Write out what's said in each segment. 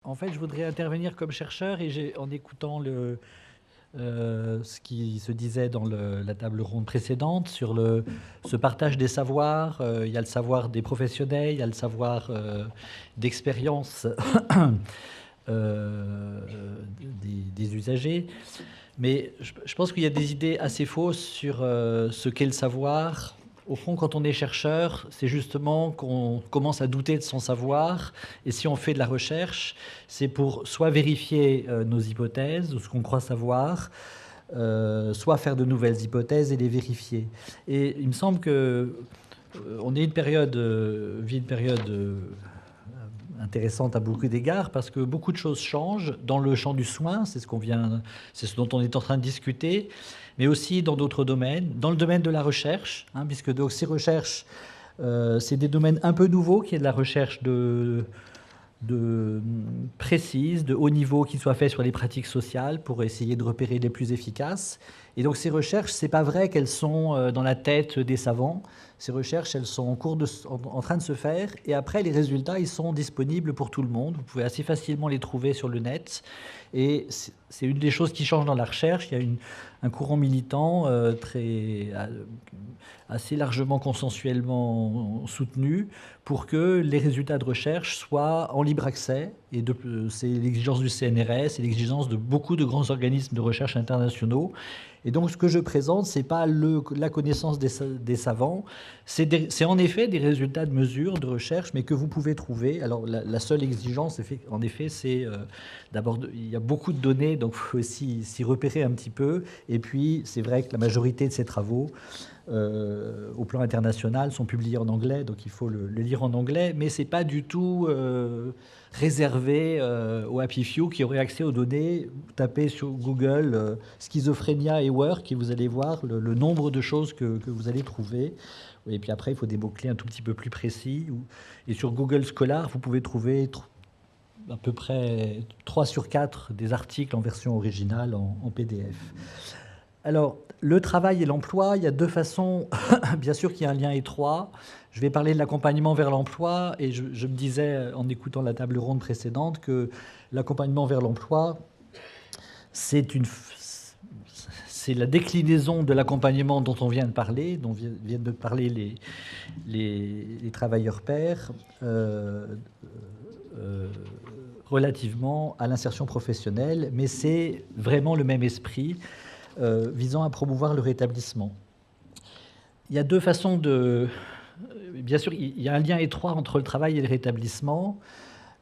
En fait, je voudrais intervenir comme chercheur et en écoutant ce qui se disait dans la table ronde précédente sur ce partage des savoirs. Il y a le savoir des professionnels, il y a le savoir d'expérience euh, des usagers. Mais je pense qu'il y a des idées assez fausses sur ce qu'est le savoir. Au fond, quand on est chercheur, c'est justement qu'on commence à douter de son savoir. Et si on fait de la recherche, c'est pour soit vérifier nos hypothèses ou ce qu'on croit savoir, soit faire de nouvelles hypothèses et les vérifier. Et il me semble que on est vit une période intéressante à beaucoup d'égards parce que beaucoup de choses changent dans le champ du soin, c'est ce dont on est en train de discuter, mais aussi dans d'autres domaines, dans le domaine de la recherche, puisque donc ces recherches, c'est des domaines un peu nouveaux, qui est de la recherche de précise, de haut niveau, qui soit fait sur les pratiques sociales pour essayer de repérer les plus efficaces. Et donc ces recherches, c'est pas vrai qu'elles sont dans la tête des savants. Ces recherches, elles sont en train de se faire, et après les résultats, ils sont disponibles pour tout le monde. Vous pouvez assez facilement les trouver sur le net. Et c'est une des choses qui change dans la recherche. Il y a un courant militant assez largement consensuellement soutenu pour que les résultats de recherche soient en libre accès. Et c'est l'exigence du CNRS et l'exigence de beaucoup de grands organismes de recherche internationaux. Et donc, ce que je présente, ce n'est pas la connaissance des savants, c'est en effet des résultats de mesures, de recherche, mais que vous pouvez trouver. Alors, la seule exigence, en effet, c'est d'abord, il y a beaucoup de données, donc il faut aussi s'y repérer un petit peu. Et puis, c'est vrai que la majorité de ces travaux, au plan international, sont publiés en anglais, donc il faut le lire en anglais, mais ce n'est pas du tout réservé aux happy few qui auraient accès aux données. Vous tapez sur Google schizophrénia et work et vous allez voir le nombre de choses que vous allez trouver. Et puis après, il faut des mots-clés un tout petit peu plus précis. Et sur Google Scholar, vous pouvez trouver à peu près 3 sur 4 des articles en version originale en PDF. Alors, le travail et l'emploi, il y a deux façons. Bien sûr qu'il y a un lien étroit. Je vais parler de l'accompagnement vers l'emploi, et je me disais, en écoutant la table ronde précédente, que l'accompagnement vers l'emploi, c'est la déclinaison de l'accompagnement dont on vient de parler, dont viennent de parler les travailleurs pairs, relativement à l'insertion professionnelle, mais c'est vraiment le même esprit visant à promouvoir le rétablissement. Il y a deux façons de... Bien sûr, il y a un lien étroit entre le travail et le rétablissement.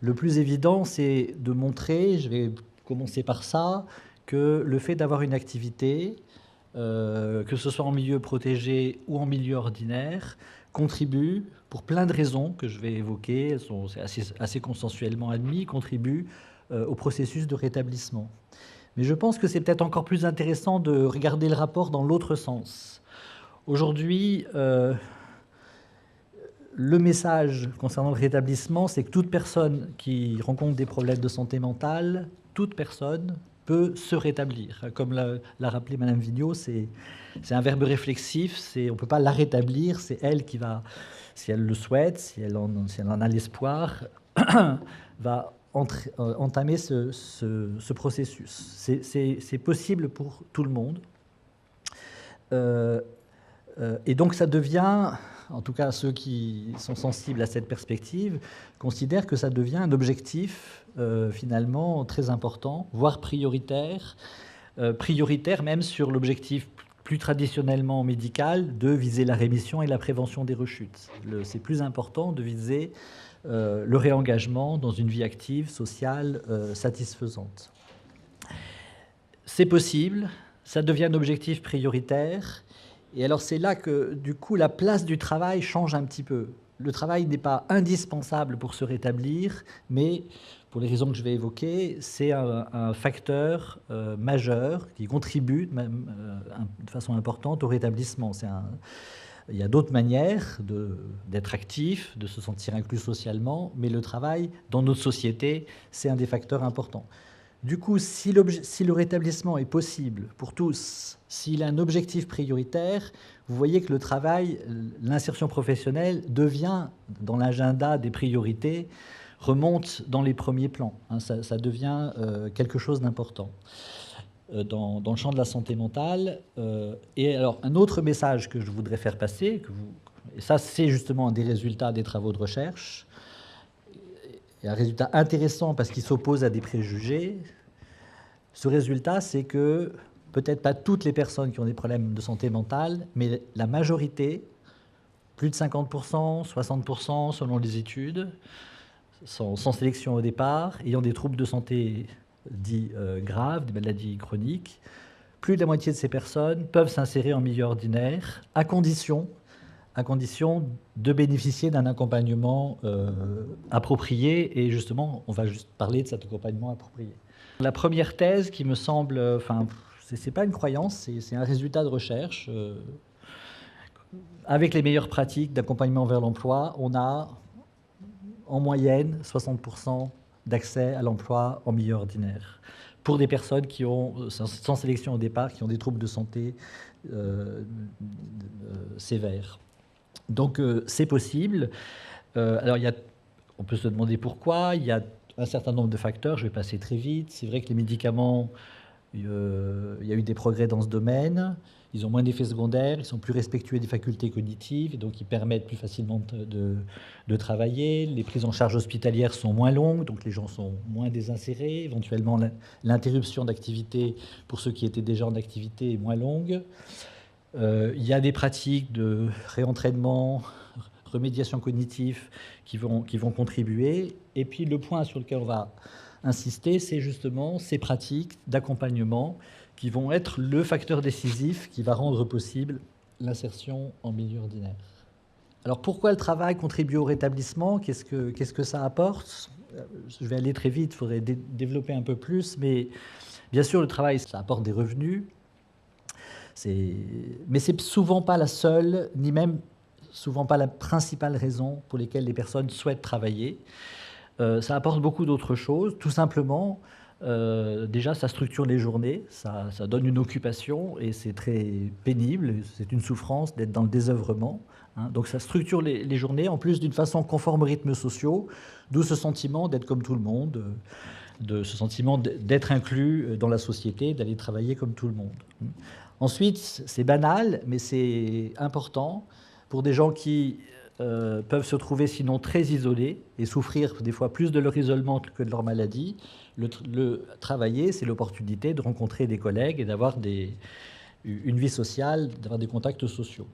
Le plus évident, c'est de montrer, je vais commencer par ça, que le fait d'avoir une activité, que ce soit en milieu protégé ou en milieu ordinaire, contribue, pour plein de raisons que je vais évoquer, c'est assez consensuellement admis, contribue au processus de rétablissement. Mais je pense que c'est peut-être encore plus intéressant de regarder le rapport dans l'autre sens. Aujourd'hui, le message concernant le rétablissement, c'est que toute personne qui rencontre des problèmes de santé mentale, toute personne peut se rétablir. Comme l'a rappelé Madame Vigneault, c'est un verbe réflexif, on ne peut pas la rétablir, c'est elle qui va, si elle le souhaite, si elle en a l'espoir, va entamer ce processus. C'est possible pour tout le monde. Et donc ça devient, en tout cas ceux qui sont sensibles à cette perspective, considèrent que ça devient un objectif finalement très important, voire prioritaire, prioritaire même sur l'objectif plus traditionnellement médical de viser la rémission et la prévention des rechutes. C'est plus important de viser le réengagement dans une vie active, sociale, satisfaisante. C'est possible, ça devient un objectif prioritaire, et alors c'est là que, du coup, la place du travail change un petit peu. Le travail n'est pas indispensable pour se rétablir, mais, pour les raisons que je vais évoquer, c'est un facteur majeur qui contribue de façon importante au rétablissement. Il y a d'autres manières d'être actif, de se sentir inclus socialement, mais le travail, dans notre société, c'est un des facteurs importants. Du coup, si le rétablissement est possible pour tous, s'il a un objectif prioritaire, vous voyez que le travail, l'insertion professionnelle devient, dans l'agenda des priorités, remonte dans les premiers plans. Hein, ça devient quelque chose d'important dans le champ de la santé mentale. Et alors, un autre message que je voudrais faire passer, et ça c'est justement un des résultats des travaux de recherche, et un résultat intéressant parce qu'il s'oppose à des préjugés. Ce résultat, c'est que peut-être pas toutes les personnes qui ont des problèmes de santé mentale, mais la majorité, plus de 50%, 60% selon les études, sans sélection au départ, ayant des troubles de santé dits graves, des maladies chroniques, plus de la moitié de ces personnes peuvent s'insérer en milieu ordinaire à condition de bénéficier d'un accompagnement approprié. Et justement, on va juste parler de cet accompagnement approprié. La première thèse qui me semble, enfin, c'est pas une croyance, c'est un résultat de recherche. Avec les meilleures pratiques d'accompagnement vers l'emploi, on a en moyenne 60% d'accès à l'emploi en milieu ordinaire pour des personnes qui ont, sans sélection au départ, qui ont des troubles de santé sévères. Donc c'est possible. Alors on peut se demander pourquoi. Il y a un certain nombre de facteurs, je vais passer très vite. C'est vrai que les médicaments, il y a eu des progrès dans ce domaine. Ils ont moins d'effets secondaires, ils sont plus respectueux des facultés cognitives, et donc ils permettent plus facilement de travailler. Les prises en charge hospitalières sont moins longues, donc les gens sont moins désinsérés. Éventuellement, l'interruption d'activité pour ceux qui étaient déjà en activité est moins longue. Il y a des pratiques de réentraînement, remédiation cognitive qui vont contribuer. Et puis le point sur lequel on va insister, c'est justement ces pratiques d'accompagnement qui vont être le facteur décisif qui va rendre possible l'insertion en milieu ordinaire. Alors pourquoi le travail contribue au rétablissement? Qu'est-ce que ça apporte? Je vais aller très vite, il faudrait développer un peu plus, mais bien sûr le travail, ça apporte des revenus, mais c'est souvent pas la seule, ni même souvent pas la principale raison pour lesquelles les personnes souhaitent travailler. Ça apporte beaucoup d'autres choses, tout simplement. Déjà, ça structure les journées, ça donne une occupation et c'est très pénible, c'est une souffrance d'être dans le désœuvrement. Hein. Donc ça structure les journées, en plus d'une façon conforme aux rythmes sociaux, d'où ce sentiment d'être comme tout le monde, de ce sentiment d'être inclus dans la société, d'aller travailler comme tout le monde. Ensuite, c'est banal, mais c'est important pour des gens qui peuvent se trouver sinon très isolés et souffrir des fois plus de leur isolement que de leur maladie. Le travailler, c'est l'opportunité de rencontrer des collègues et d'avoir une vie sociale, d'avoir des contacts sociaux.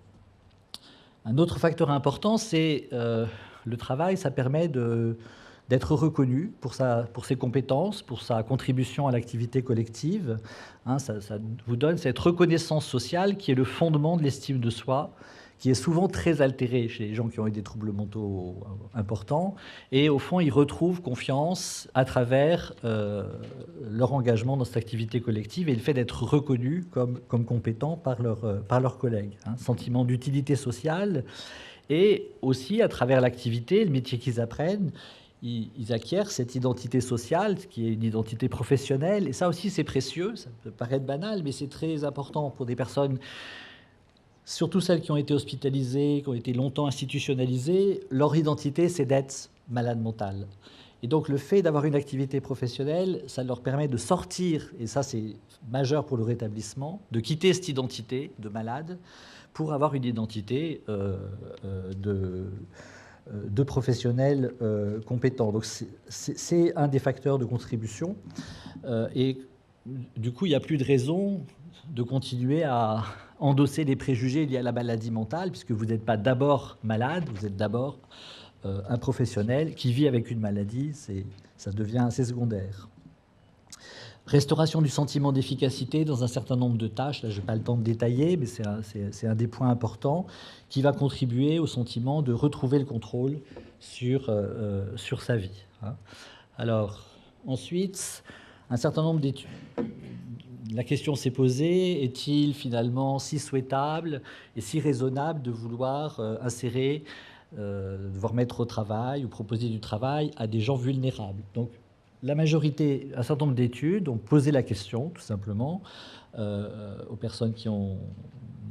Un autre facteur important, c'est le travail, ça permet d'être reconnu pour ses compétences, pour sa contribution à l'activité collective. Hein, ça vous donne cette reconnaissance sociale qui est le fondement de l'estime de soi, qui est souvent très altérée chez les gens qui ont eu des troubles mentaux importants. Et au fond, ils retrouvent confiance à travers leur engagement dans cette activité collective et le fait d'être reconnus comme compétents par leurs collègues. Hein, sentiment d'utilité sociale. Et aussi, à travers l'activité, le métier qu'ils apprennent, ils acquièrent cette identité sociale, qui est une identité professionnelle. Et ça aussi, c'est précieux. Ça peut paraître banal, mais c'est très important pour des personnes, surtout celles qui ont été hospitalisées, qui ont été longtemps institutionnalisées. Leur identité, c'est d'être malade mental. Et donc, le fait d'avoir une activité professionnelle, ça leur permet de sortir, et ça, c'est majeur pour le rétablissement, de quitter cette identité de malade pour avoir une identité de professionnels compétents. Donc c'est un des facteurs de contribution. Et du coup, il n'y a plus de raison de continuer à endosser les préjugés liés à la maladie mentale, puisque vous n'êtes pas d'abord malade, vous êtes d'abord un professionnel qui vit avec une maladie, ça devient assez secondaire. Restauration du sentiment d'efficacité dans un certain nombre de tâches, là je n'ai pas le temps de détailler, mais c'est un des points importants qui va contribuer au sentiment de retrouver le contrôle sur sa vie. Hein. Alors, ensuite, un certain nombre d'études. La question s'est posée, est-il finalement si souhaitable et si raisonnable de vouloir insérer, devoir mettre au travail ou proposer du travail à des gens vulnérables? Donc, la majorité, un certain nombre d'études ont posé la question, tout simplement, aux personnes qui ont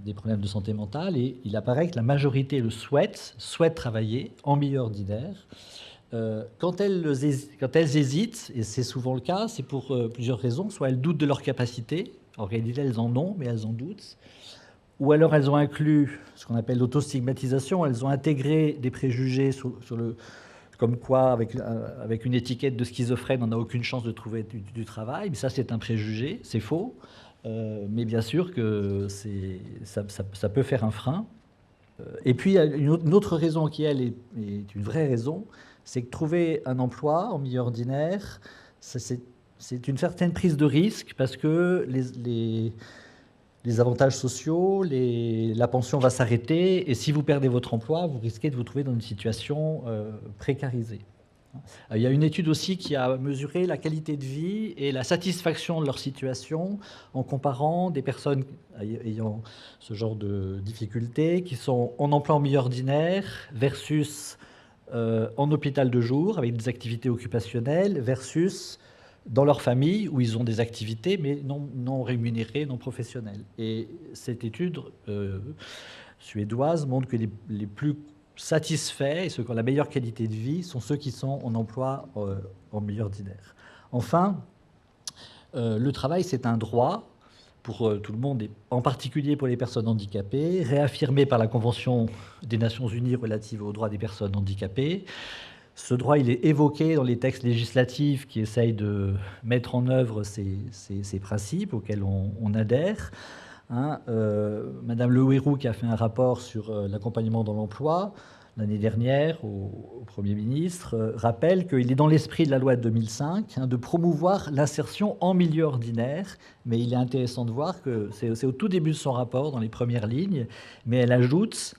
des problèmes de santé mentale, et il apparaît que la majorité le souhaite travailler en milieu ordinaire, quand elles hésitent, et c'est souvent le cas, c'est pour plusieurs raisons. Soit elles doutent de leurs capacités, en réalité elles en ont, mais elles en doutent. Ou alors elles ont inclus ce qu'on appelle l'autostigmatisation, elles ont intégré des préjugés sur le, comme quoi, avec une étiquette de schizophrène, on n'a aucune chance de trouver du travail. Mais ça, c'est un préjugé, c'est faux. Mais bien sûr que ça peut faire un frein. Et puis, il y a une autre raison qui, elle, est une vraie raison, c'est que trouver un emploi en milieu ordinaire, c'est une certaine prise de risque parce que les avantages sociaux, la pension va s'arrêter, et si vous perdez votre emploi, vous risquez de vous trouver dans une situation précarisée. Il y a une étude aussi qui a mesuré la qualité de vie et la satisfaction de leur situation en comparant des personnes ayant ce genre de difficultés qui sont en emploi en milieu ordinaire versus en hôpital de jour avec des activités occupationnelles versus dans leur famille où ils ont des activités mais non rémunérées, non professionnelles. Et cette étude suédoise montre que les plus satisfaits et ceux qui ont la meilleure qualité de vie sont ceux qui sont en emploi en milieu ordinaire. Enfin, le travail, c'est un droit pour tout le monde, et en particulier pour les personnes handicapées, réaffirmé par la Convention des Nations Unies relative aux droits des personnes handicapées. Ce droit, il est évoqué dans les textes législatifs qui essayent de mettre en œuvre ces principes auxquels on adhère. Madame Le Houerou, qui a fait un rapport sur l'accompagnement dans l'emploi l'année dernière au Premier ministre, rappelle qu'il est dans l'esprit de la loi de 2005 de promouvoir l'insertion en milieu ordinaire, mais il est intéressant de voir que c'est au tout début de son rapport, dans les premières lignes, mais elle ajoute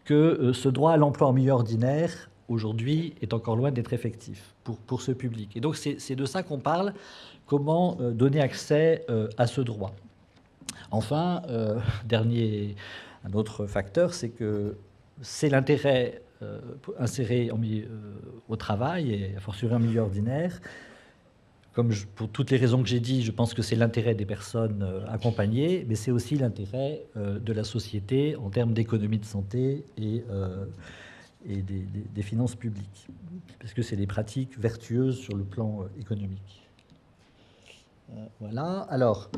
que ce droit à l'emploi en milieu ordinaire, aujourd'hui, est encore loin d'être effectif pour ce public. Et donc c'est de ça qu'on parle, comment donner accès à ce droit. Enfin, un autre facteur, c'est que c'est l'intérêt inséré au travail, et à fortiori en milieu ordinaire. Pour toutes les raisons que j'ai dit, je pense que c'est l'intérêt des personnes accompagnées, mais c'est aussi l'intérêt de la société en termes d'économie de santé et des finances publiques, parce que c'est des pratiques vertueuses sur le plan économique. Voilà. Alors,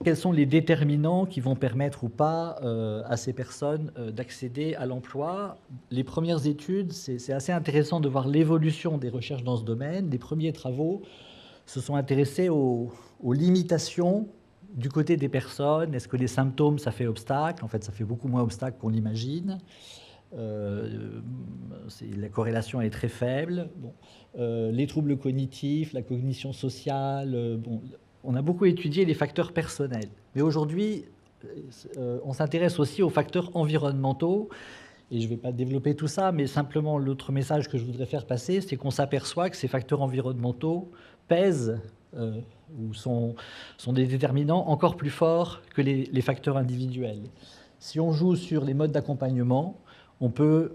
quels sont les déterminants qui vont permettre ou pas à ces personnes d'accéder à l'emploi? Les premières études, c'est assez intéressant de voir l'évolution des recherches dans ce domaine. Les premiers travaux se sont intéressés aux limitations du côté des personnes. Est-ce que les symptômes, ça fait obstacle? En fait, ça fait beaucoup moins obstacle qu'on l'imagine. La corrélation est très faible. Bon. Les troubles cognitifs, la cognition sociale... on a beaucoup étudié les facteurs personnels. Mais aujourd'hui, on s'intéresse aussi aux facteurs environnementaux. Et je ne vais pas développer tout ça, mais simplement l'autre message que je voudrais faire passer, c'est qu'on s'aperçoit que ces facteurs environnementaux pèsent ou sont des déterminants encore plus forts que les facteurs individuels. Si on joue sur les modes d'accompagnement, on peut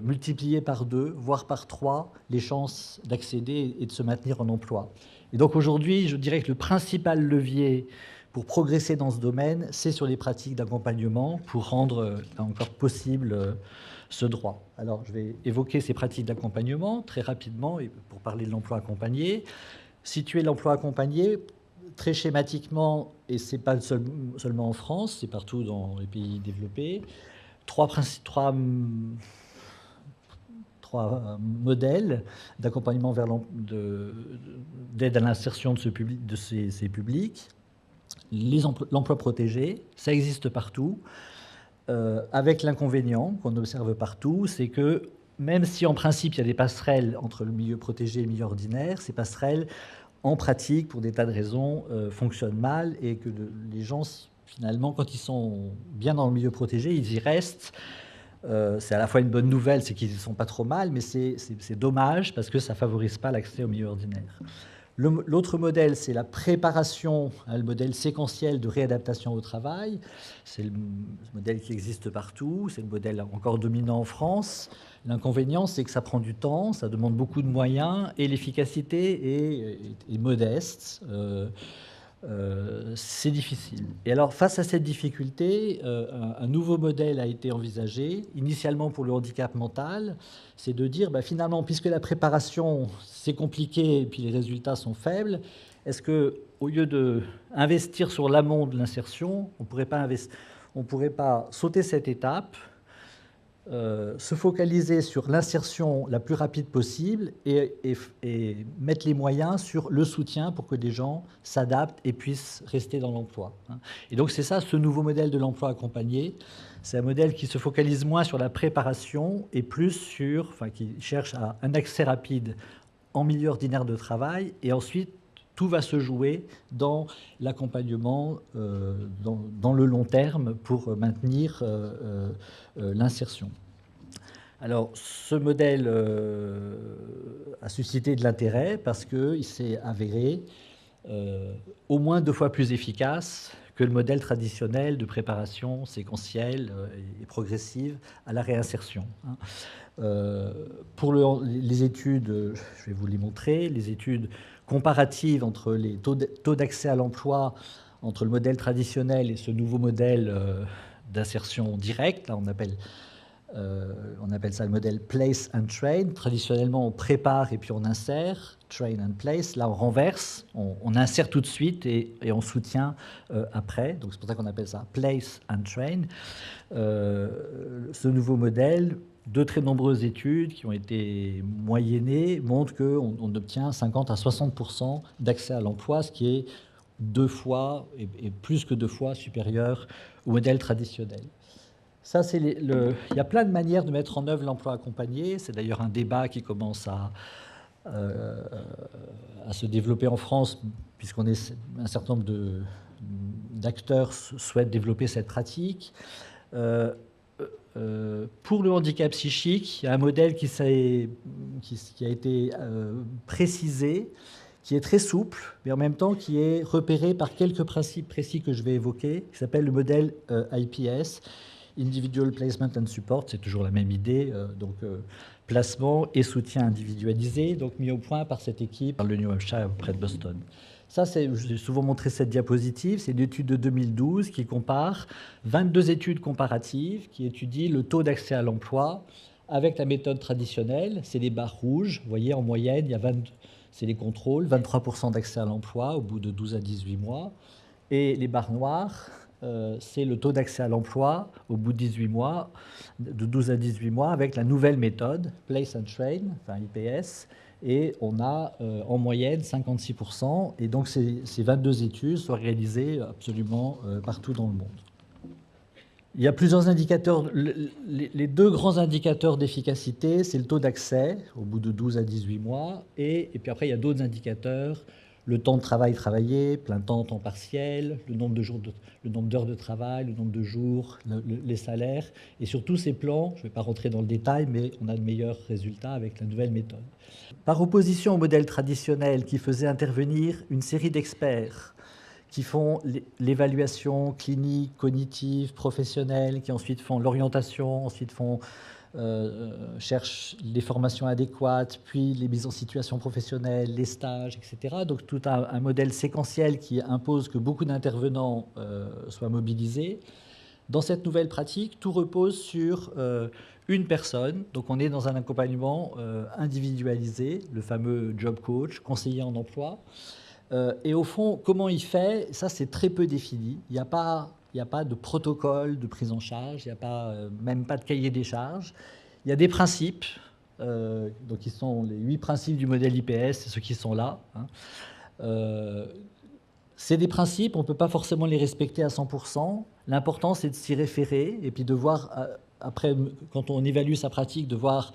multiplier par 2, voire par 3, les chances d'accéder et de se maintenir en emploi. Et donc aujourd'hui, je dirais que le principal levier pour progresser dans ce domaine, c'est sur les pratiques d'accompagnement pour rendre encore possible ce droit. Alors je vais évoquer ces pratiques d'accompagnement très rapidement et pour parler de l'emploi accompagné. Situer l'emploi accompagné, très schématiquement, et ce n'est pas seulement en France, c'est partout dans les pays développés, trois modèles d'accompagnement vers d'aide à l'insertion de ces publics. L'emploi protégé, ça existe partout, avec l'inconvénient qu'on observe partout, c'est que même si en principe il y a des passerelles entre le milieu protégé et le milieu ordinaire, ces passerelles, en pratique, pour des tas de raisons, fonctionnent mal, et que les gens, finalement, quand ils sont bien dans le milieu protégé, ils y restent. C'est à la fois une bonne nouvelle, c'est qu'ils ne sont pas trop mal, mais c'est dommage parce que ça ne favorise pas l'accès au milieu ordinaire. L'autre modèle, c'est la préparation, le modèle séquentiel de réadaptation au travail. C'est le modèle qui existe partout, c'est le modèle encore dominant en France. L'inconvénient, c'est que ça prend du temps, ça demande beaucoup de moyens, et l'efficacité est modeste. c'est difficile. Et alors, face à cette difficulté, un nouveau modèle a été envisagé, initialement pour le handicap mental, c'est de dire, bah, finalement, puisque la préparation, c'est compliqué et puis les résultats sont faibles, est-ce qu'au lieu d'investir sur l'amont de l'insertion, on ne pourrait pas sauter cette étape, se focaliser sur l'insertion la plus rapide possible et mettre les moyens sur le soutien pour que des gens s'adaptent et puissent rester dans l'emploi. Et donc c'est ça, ce nouveau modèle de l'emploi accompagné. C'est un modèle qui se focalise moins sur la préparation et plus sur, enfin, qui cherche à un accès rapide en milieu ordinaire de travail, et ensuite tout va se jouer dans l'accompagnement dans le long terme pour maintenir l'insertion. Alors, ce modèle a suscité de l'intérêt parce qu'il s'est avéré au moins 2 fois plus efficace que le modèle traditionnel de préparation séquentielle et progressive à la réinsertion. Pour les études, je vais vous les montrer, les études comparatives entre les taux d'accès à l'emploi entre le modèle traditionnel et ce nouveau modèle d'insertion directe, là on appelle ça le modèle place and train. Traditionnellement, on prépare et puis on insère, train and place. Là, on renverse, on insère tout de suite et on soutient après. Donc, c'est pour ça qu'on appelle ça place and train. Ce nouveau modèle, de très nombreuses études qui ont été moyennées montrent qu'on obtient 50 à 60% d'accès à l'emploi, ce qui est 2 fois et plus que 2 fois supérieur au modèle traditionnel. Ça, il y a plein de manières de mettre en œuvre l'emploi accompagné. C'est d'ailleurs un débat qui commence à se développer en France, puisqu'on est un certain nombre d'acteurs souhaitent développer cette pratique. Pour le handicap psychique, il y a un modèle qui a été précisé, qui est très souple, mais en même temps qui est repéré par quelques principes précis que je vais évoquer, qui s'appelle le modèle IPS, Individual Placement and Support, c'est toujours la même idée, placement et soutien individualisé, donc mis au point par cette équipe, par le New Hampshire près de Boston. Ça, j'ai souvent montré cette diapositive, c'est une étude de 2012 qui compare 22 études comparatives qui étudient le taux d'accès à l'emploi avec la méthode traditionnelle. C'est les barres rouges, vous voyez, en moyenne, c'est les contrôles, 23% d'accès à l'emploi au bout de 12 à 18 mois, et les barres noires, c'est le taux d'accès à l'emploi au bout de 18 mois, de 12 à 18 mois, avec la nouvelle méthode, Place and Train, enfin IPS, et on a en moyenne 56%, et donc ces 22 études sont réalisées absolument partout dans le monde. Il y a plusieurs indicateurs. Les 2 grands indicateurs d'efficacité, c'est le taux d'accès au bout de 12 à 18 mois, et puis après il y a d'autres indicateurs, le temps de travail travaillé, plein temps, temps partiel, le nombre d'heures de travail, le nombre de jours, les salaires. Et sur tous ces plans, je ne vais pas rentrer dans le détail, mais on a de meilleurs résultats avec la nouvelle méthode. Par opposition au modèle traditionnel qui faisait intervenir une série d'experts qui font l'évaluation clinique, cognitive, professionnelle, qui ensuite font l'orientation, ensuite cherchent les formations adéquates, puis les mises en situation professionnelle, les stages, etc. Donc tout un modèle séquentiel qui impose que beaucoup d'intervenants soient mobilisés. Dans cette nouvelle pratique, tout repose sur une personne. Donc on est dans un accompagnement individualisé, le fameux job coach, conseiller en emploi. Et au fond, comment il fait, ça c'est très peu défini. Il n'y a pas de protocole de prise en charge, il n'y a même pas de cahier des charges. Il y a des principes, donc qui sont les 8 principes du modèle IPS, c'est ceux qui sont là. C'est des principes, on ne peut pas forcément les respecter à 100%. L'important c'est de s'y référer et puis de voir, après, quand on évalue sa pratique, de voir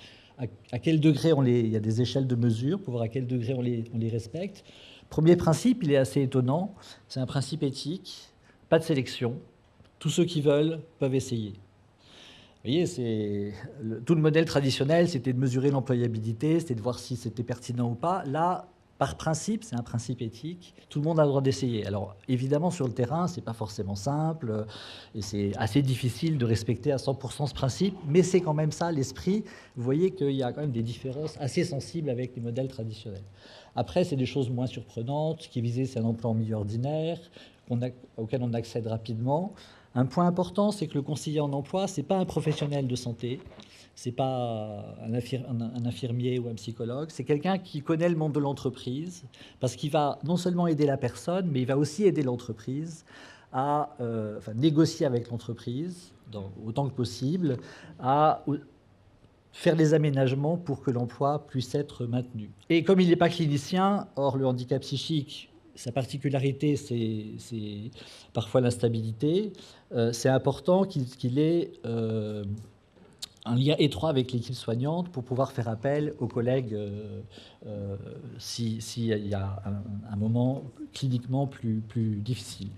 à quel degré il y a des échelles de mesure pour voir à quel degré on les respecte. Premier principe, il est assez étonnant, c'est un principe éthique, pas de sélection, tous ceux qui veulent peuvent essayer. Vous voyez, tout le modèle traditionnel, c'était de mesurer l'employabilité, c'était de voir si c'était pertinent ou pas. Là, par principe, c'est un principe éthique, tout le monde a le droit d'essayer. Alors évidemment sur le terrain, c'est pas forcément simple et c'est assez difficile de respecter à 100% ce principe, mais c'est quand même ça l'esprit. Vous voyez qu'il y a quand même des différences assez sensibles avec les modèles traditionnels. Après, c'est des choses moins surprenantes. Ce qui est visé, c'est un emploi en milieu ordinaire auquel on accède rapidement. Un point important, c'est que le conseiller en emploi, c'est pas un professionnel de santé. C'est pas un infirmier ou un psychologue, c'est quelqu'un qui connaît le monde de l'entreprise, parce qu'il va non seulement aider la personne, mais il va aussi aider l'entreprise à négocier avec l'entreprise, autant que possible, à faire des aménagements pour que l'emploi puisse être maintenu. Et comme il n'est pas clinicien, or le handicap psychique, sa particularité, c'est parfois l'instabilité, c'est important qu'il ait un lien étroit avec l'équipe soignante pour pouvoir faire appel aux collègues s'il y a un moment cliniquement plus difficile.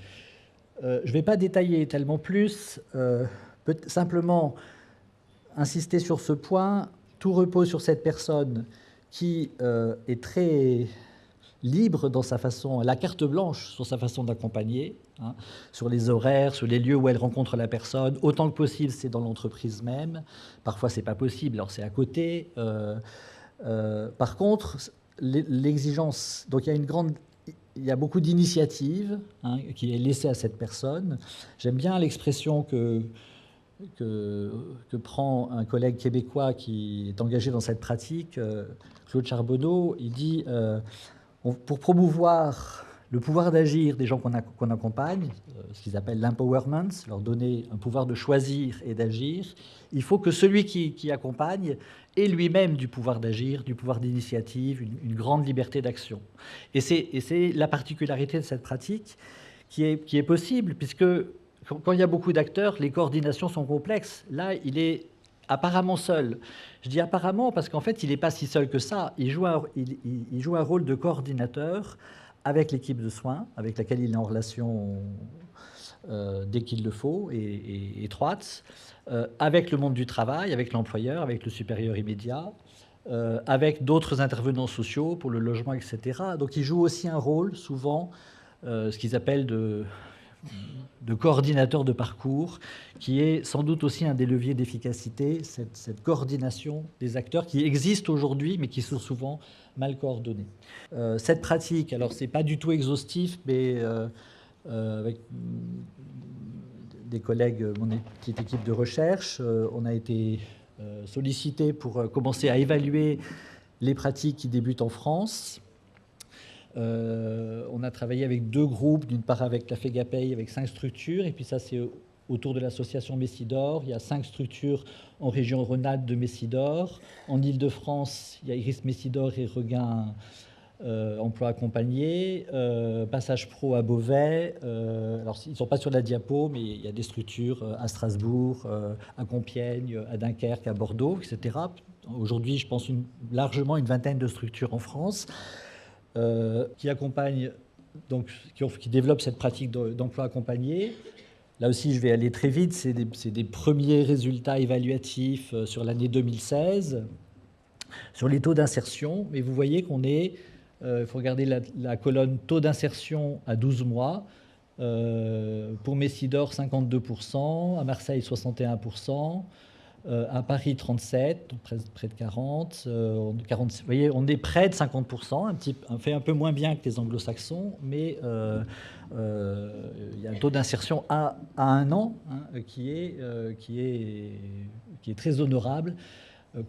Je ne vais pas détailler tellement plus, simplement insister sur ce point. Tout repose sur cette personne qui est très libre dans sa façon, la carte blanche sur sa façon d'accompagner, hein, sur les horaires, sur les lieux où elle rencontre la personne. Autant que possible, c'est dans l'entreprise même. Parfois, c'est pas possible, alors c'est à côté. Par contre, l'exigence, donc il y a beaucoup d'initiatives qui est laissée à cette personne. J'aime bien l'expression que prend un collègue québécois qui est engagé dans cette pratique, Claude Charbonneau. Il dit pour promouvoir le pouvoir d'agir des gens qu'on accompagne, ce qu'ils appellent l'empowerment, leur donner un pouvoir de choisir et d'agir, il faut que celui qui accompagne ait lui-même du pouvoir d'agir, du pouvoir d'initiative, une grande liberté d'action. Et c'est la particularité de cette pratique qui est possible, puisque quand il y a beaucoup d'acteurs, les coordinations sont complexes. Là, il est apparemment seul. Je dis apparemment parce qu'en fait, il n'est pas si seul que ça. Il joue un rôle de coordinateur avec l'équipe de soins, avec laquelle il est en relation dès qu'il le faut, et étroite, avec le monde du travail, avec l'employeur, avec le supérieur immédiat, avec d'autres intervenants sociaux pour le logement, etc. Donc il joue aussi un rôle, souvent, ce qu'ils appellent de coordinateur de parcours, qui est sans doute aussi un des leviers d'efficacité, cette coordination des acteurs qui existent aujourd'hui, mais qui sont souvent mal coordonnés. Cette pratique, alors c'est pas du tout exhaustif, mais avec des collègues, mon petite équipe de recherche, on a été sollicité pour commencer à évaluer les pratiques qui débutent en France. On a travaillé avec 2 groupes, d'une part avec la FEGAPEI, avec 5 structures, et puis ça c'est autour de l'association Messidor. Il y a 5 structures en région Rhône-Alpes de Messidor. En Île-de-France, il y a Iris Messidor et Regain Emploi Accompagné, Passage Pro à Beauvais. Alors ils ne sont pas sur la diapo, mais il y a des structures à Strasbourg, à Compiègne, à Dunkerque, à Bordeaux, etc. Aujourd'hui, je pense largement une vingtaine de structures en France. Qui accompagnent, donc qui développent cette pratique d'emploi accompagné. Là aussi, je vais aller très vite. C'est des premiers résultats évaluatifs sur l'année 2016 sur les taux d'insertion. Mais vous voyez qu'on est, il faut regarder la colonne taux d'insertion à 12 mois. Pour Messidor, 52%, à Marseille, 61%. À Paris, 37, donc près de 40. 40, vous voyez, on est près de 50%, on fait un peu moins bien que les anglo-saxons, mais il y a un taux d'insertion à 1 an qui est très honorable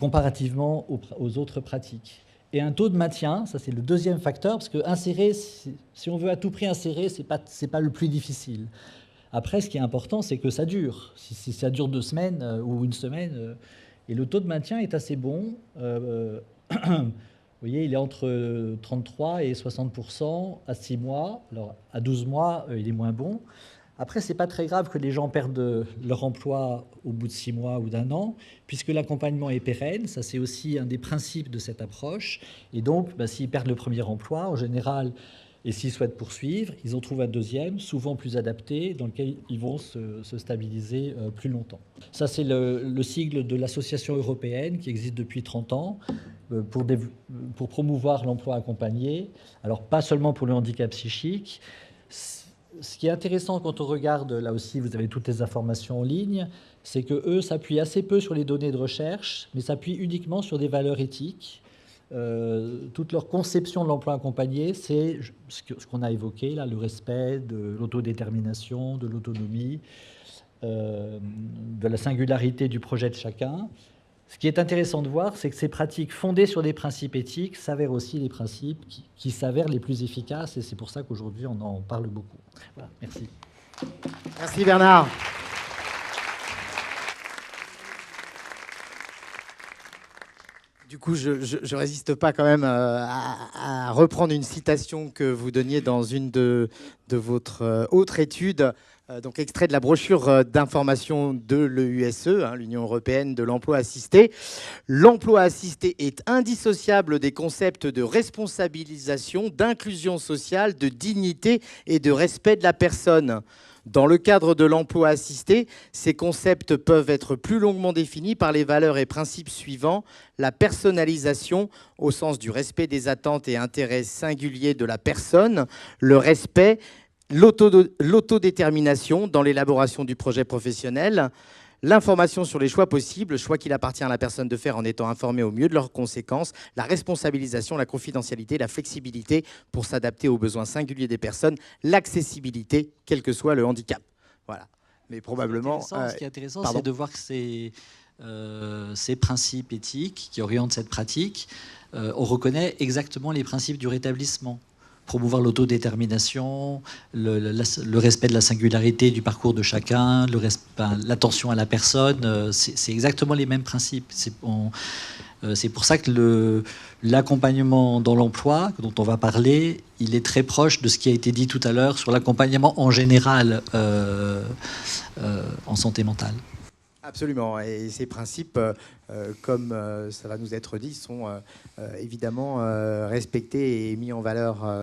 comparativement aux autres pratiques. Et un taux de maintien, ça c'est le deuxième facteur, parce que insérer, si on veut à tout prix insérer, c'est pas le plus difficile. Après, ce qui est important, c'est que ça dure. Si ça dure 2 semaines ou 1 semaine, et le taux de maintien est assez bon. Vous voyez, il est entre 33 et 60% à 6 mois. Alors, à 12 mois, il est moins bon. Après, ce n'est pas très grave que les gens perdent leur emploi au bout de 6 mois ou d'1 an, puisque l'accompagnement est pérenne. Ça, c'est aussi un des principes de cette approche. Et donc, s'ils perdent le premier emploi, en général, Et s'ils souhaitent poursuivre, ils en trouvent un deuxième, souvent plus adapté, dans lequel ils vont se stabiliser plus longtemps. Ça, c'est le sigle de l'association européenne qui existe depuis 30 ans pour promouvoir l'emploi accompagné. Alors, pas seulement pour le handicap psychique. Ce qui est intéressant quand on regarde, là aussi, vous avez toutes les informations en ligne, c'est qu'eux s'appuient assez peu sur les données de recherche, mais s'appuient uniquement sur des valeurs éthiques. Toute leur conception de l'emploi accompagné, c'est ce qu'on a évoqué, là, le respect de l'autodétermination, de l'autonomie, de la singularité du projet de chacun. Ce qui est intéressant de voir, c'est que ces pratiques fondées sur des principes éthiques s'avèrent aussi les principes qui s'avèrent les plus efficaces, et c'est pour ça qu'aujourd'hui on en parle beaucoup. Voilà, merci. Merci Bernard. Du coup, je ne résiste pas quand même à reprendre une citation que vous donniez dans une de votre autre étude, donc extrait de la brochure d'information de l'EUSE, l'Union européenne de l'emploi assisté. L'emploi assisté est indissociable des concepts de responsabilisation, d'inclusion sociale, de dignité et de respect de la personne. Dans le cadre de l'emploi assisté, ces concepts peuvent être plus longuement définis par les valeurs et principes suivants: la personnalisation, au sens du respect des attentes et intérêts singuliers de la personne, le respect, l'autodétermination dans l'élaboration du projet professionnel, l'information sur les choix possibles, choix qu'il appartient à la personne de faire en étant informée au mieux de leurs conséquences, la responsabilisation, la confidentialité, la flexibilité pour s'adapter aux besoins singuliers des personnes, l'accessibilité, quel que soit le handicap. Voilà. Mais probablement... Ce qui est intéressant, c'est de voir que ces principes éthiques qui orientent cette pratique, on reconnaît exactement les principes du rétablissement. Promouvoir l'autodétermination, le respect de la singularité du parcours de chacun, l'attention à la personne, c'est exactement les mêmes principes. C'est pour ça que l'accompagnement dans l'emploi, dont on va parler, il est très proche de ce qui a été dit tout à l'heure sur l'accompagnement en général en santé mentale. Absolument. Et ces principes, comme ça va nous être dit, sont évidemment respectés et mis en valeur